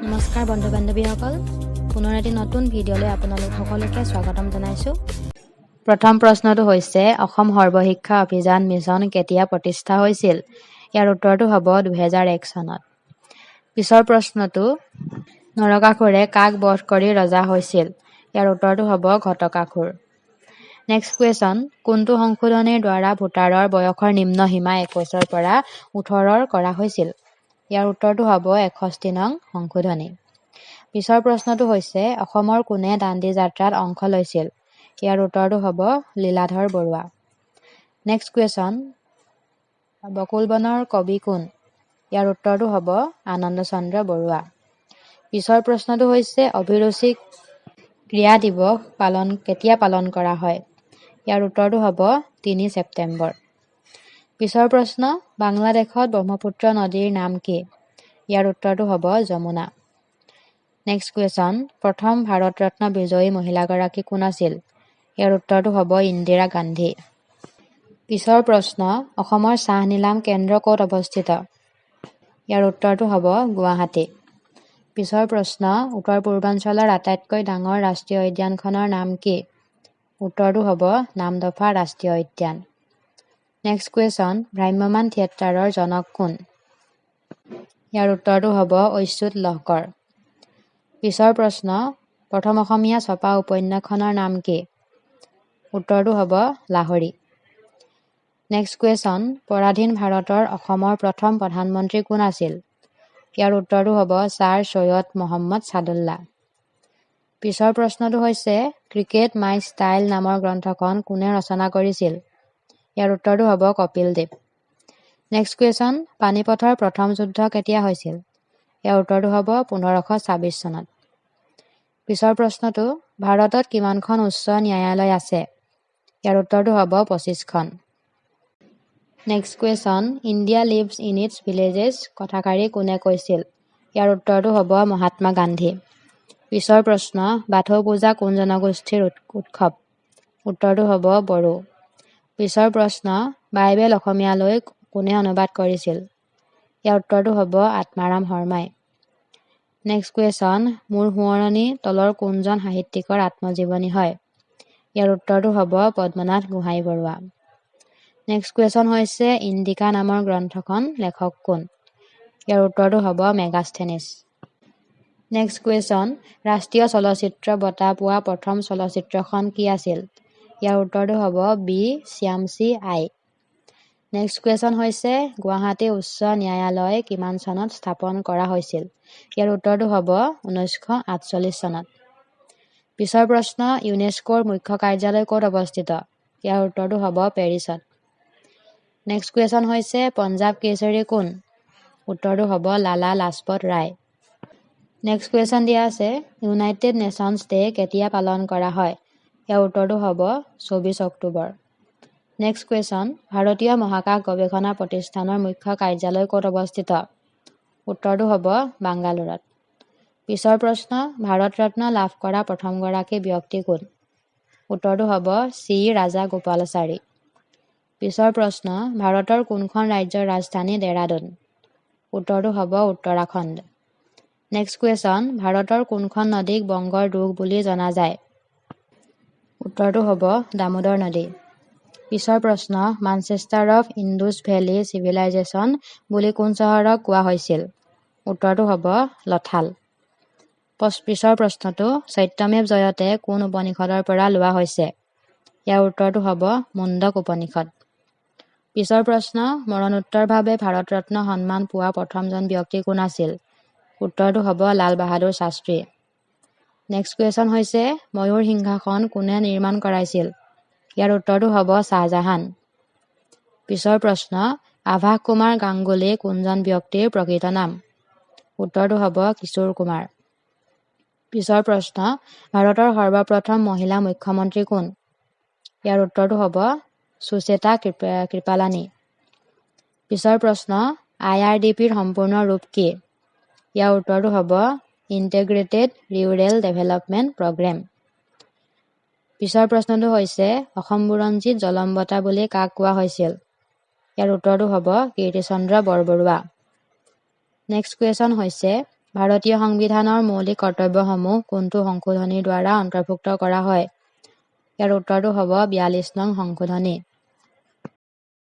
নমস্কাৰ বন্ধু বান্ধৱীসকল, পুনৰ এটি নতুন ভিডিঅ'লৈ আপোনালোক সকলোকে স্বাগতম জনাইছোঁ। প্ৰথম প্ৰশ্নটো হৈছে অসম সৰ্বশিক্ষা অভিযান মিছন কেতিয়া প্ৰতিষ্ঠা হৈছিল? ইয়াৰ উত্তৰটো হ'ব 2001 চনত। পিছৰ প্ৰশ্নটো নৰকাসুৰে কাক বধ কৰি ৰজা হৈছিল? ইয়াৰ উত্তৰটো হ'ব ঘটকাসুৰ। নেক্সট কুৱেশ্যন, কোনটো সংশোধনীৰ দ্বাৰা ভোটাৰৰ বয়সৰ নিম্ন সীমা 21ৰ পৰা 18 কৰা হৈছিল? ইয়াৰ উত্তৰটো হ'ব 61 নং সংশোধনী। পিছৰ প্ৰশ্নটো হৈছে অসমৰ কোনে দাণ্ডি যাত্ৰাত অংশ লৈছিল? ইয়াৰ উত্তৰটো হ'ব লীলাধৰ বৰুৱা। নেক্সট কুৱেশ্যন, বকুল বনৰ কবি কোন? ইয়াৰ উত্তৰটো হ'ব আনন্দ চন্দ্ৰ বৰুৱা। পিছৰ প্ৰশ্নটো হৈছে অভিৰুচি ক্ৰীড়া দিৱস কেতিয়া পালন কৰা হয়? ইয়াৰ উত্তৰটো হ'ব 3 ছেপ্টেম্বৰ। পিছৰ প্ৰশ্ন, বাংলাদেশত ব্ৰহ্মপুত্ৰ নদীৰ নাম কি? ইয়াৰ উত্তৰটো হ'ব যমুনা। নেক্সট কুৱেশ্যন, প্ৰথম ভাৰত ৰত্ন বিজয়ী মহিলাগৰাকী কোন আছিল? ইয়াৰ উত্তৰটো হ'ব ইন্দিৰা গান্ধী। পিছৰ প্ৰশ্ন, অসমৰ চাহ নিলাম কেন্দ্ৰ ক'ত অৱস্থিত? ইয়াৰ উত্তৰটো হ'ব গুৱাহাটী। পিছৰ প্ৰশ্ন, উত্তৰ পূৰ্বাঞ্চলৰ আটাইতকৈ ডাঙৰ ৰাষ্ট্ৰীয় উদ্যানখনৰ নাম কি? উত্তৰটো হ'ব নামদফা ৰাষ্ট্ৰীয় উদ্যান। নেক্সট কুৱেশ্যন, ভ্ৰাম্যমাণ থিয়েটাৰৰ জনক কোন? ইয়াৰ উত্তৰটো হ'ব অচ্যুত লহকৰ। পিছৰ প্ৰশ্ন, প্ৰথম অসমীয়া ছপা উপন্যাসখনৰ নাম কি? উত্তৰটো হ'ব লাহৰী। নেক্সট কুৱেশ্যন, পৰাধীন ভাৰতৰ অসমৰ প্ৰথম প্ৰধানমন্ত্ৰী কোন আছিল? ইয়াৰ উত্তৰটো হ'ব ছাৰ ছৈয়দ মহম্মদ ছাদুল্লা। পিছৰ প্ৰশ্নটো হৈছে ক্ৰিকেট মাই ষ্টাইল নামৰ গ্ৰন্থখন কোনে ৰচনা কৰিছিল? ইয়াৰ উত্তৰটো হ'ব কপিল দেৱ। নেক্সট কুৱেশ্যন, পানিপথৰ প্ৰথম যুদ্ধ কেতিয়া হৈছিল? ইয়াৰ উত্তৰটো হ'ব 1526 চনত। পিছৰ প্ৰশ্নটো, ভাৰতত কিমানখন উচ্চ ন্যায়ালয় আছে? ইয়াৰ উত্তৰটো হ'ব 25খন। Next question, India lives in its villages কথাষাৰি কোনে কৈছিল? ইয়াৰ উত্তৰটো হ'ব মহাত্মা গান্ধী। পিছৰ প্ৰশ্ন, বাথৌ পূজা কোন জনগোষ্ঠীৰ উৎসৱ? উত্তৰটো হ'ব বড়ো। পিছৰ প্ৰশ্ন, বাইবেল অসমীয়ালৈ কোনে অনুবাদ কৰিছিল? ইয়াৰ উত্তৰটো হ'ব আত্মাৰাম শৰ্মাই। নেক্সট কুৱেশ্যন, মোৰ সোঁৱৰণি তলৰ কোনজন সাহিত্যিকৰ আত্মজীৱনী হয়? ইয়াৰ উত্তৰটো হ'ব পদ্মনাথ গোহাঁই বৰুৱা। নেক্সট কুৱেশ্যন হৈছে ইণ্ডিকা নামৰ গ্ৰন্থখন লেখক কোন? ইয়াৰ উত্তৰটো হ'ব মেগাস্থেনিছ। নেক্সট কুৱেশ্যন, ৰাষ্ট্ৰীয় চলচ্চিত্ৰ বঁটা পোৱা প্ৰথম চলচ্চিত্ৰখন কি আছিল? ইয়াৰ উত্তৰটো হ'ব বি শ্যামচি আই। নেক্সট কুৱেশ্যন হৈছে গুৱাহাটী উচ্চ ন্যায়ালয় কিমান চনত স্থাপন কৰা হৈছিল? ইয়াৰ উত্তৰটো হ'ব 1948 চনত। পিছৰ প্ৰশ্ন, ইউনেস্কোৰ মুখ্য কাৰ্যালয় ক'ত অৱস্থিত? ইয়াৰ উত্তৰটো হ'ব পেৰিছত। নেক্সট কুৱেশ্যন হৈছে পঞ্জাৱ কেশৰী কোন? উত্তৰটো হ'ব লালা লাজপত ৰায়। নেক্সট কুৱেশ্যন দিয়া আছে ইউনাইটেড নেশ্যনছ ডে কেতিয়া পালন কৰা হয়? ইয়াৰ উত্তৰটো হ'ব 24 অক্টোবৰ। নেক্সট কুৱেশ্যন, ভাৰতীয় মহাকাশ গৱেষণা প্ৰতিষ্ঠানৰ মুখ্য কাৰ্যালয় ক'ত অৱস্থিত? উত্তৰটো হ'ব বাংগালোৰত। পিছৰ প্ৰশ্ন, ভাৰত ৰত্ন লাভ কৰা প্ৰথমগৰাকী ব্যক্তি কোন? উত্তৰটো হ'ব চি ৰাজাগোপালাচাৰী। পিছৰ প্ৰশ্ন, ভাৰতৰ কোনখন ৰাজ্যৰ ৰাজধানী দেৰাডুন? উত্তৰটো হ'ব উত্তৰাখণ্ড। নেক্সট কুৱেশ্যন, ভাৰতৰ কোনখন নদীক বংগৰ দুখ বুলি জনা যায়? উত্তৰটো হ'ব দামোদৰ নদী। পিছৰ প্ৰশ্ন, মানচেষ্টাৰ অফ ইণ্ডুছ ভেলী চিভিলাইজেশ্যন বুলি কোন চহৰক কোৱা হৈছিল? উত্তৰটো হ'ব লথাল। পিছৰ প্ৰশ্নটো, সত্যমেৱ জয়তে কোন উপনিষদৰ পৰা লোৱা হৈছে? ইয়াৰ উত্তৰটো হ'ব মুণ্ডক উপনিষদ। পিছৰ প্ৰশ্ন, মৰণোত্তৰভাৱে ভাৰত ৰত্ন সন্মান পোৱা প্ৰথমজন ব্যক্তি কোন আছিল? উত্তৰটো হ'ব লাল বাহাদুৰ শাস্ত্ৰী। নেক্সট কুৱেশ্যন হৈছে ময়ূৰ সিংহাসন কোনে নিৰ্মাণ কৰাইছিল? ইয়াৰ উত্তৰটো হ'ব শ্বাহজাহান। পিছৰ প্ৰশ্ন, আভাস কুমাৰ গাংগুলী কোনজন ব্যক্তিৰ প্ৰকৃত নাম? উত্তৰটো হ'ব কিশোৰ কুমাৰ। পিছৰ প্ৰশ্ন, ভাৰতৰ সৰ্বপ্ৰথম মহিলা মুখ্যমন্ত্ৰী কোন? ইয়াৰ উত্তৰটো হ'ব সুচেতা কৃপালানী। পিছৰ প্ৰশ্ন, IRDPৰ সম্পূৰ্ণ ৰূপ কি? ইয়াৰ উত্তৰটো হ'ব ইণ্টিগ্ৰেটেড ৰুৰেল ডেভেলপমেণ্ট প্ৰগ্ৰেম। পিছৰ প্ৰশ্নটো হৈছে অসম বুৰঞ্জীত জলম বঁটা বুলি কাক কোৱা হৈছিল? ইয়াৰ উত্তৰটো হ'ব কীৰ্তিচন্দ্ৰ বৰবৰুৱা। নেক্সট কুৱেশ্যন হৈছে ভাৰতীয় সংবিধানৰ মৌলিক কৰ্তব্যসমূহ কোনটো সংশোধনীৰ দ্বাৰা অন্তৰ্ভুক্ত কৰা হয়? ইয়াৰ উত্তৰটো হ'ব 42 নং সংশোধনী।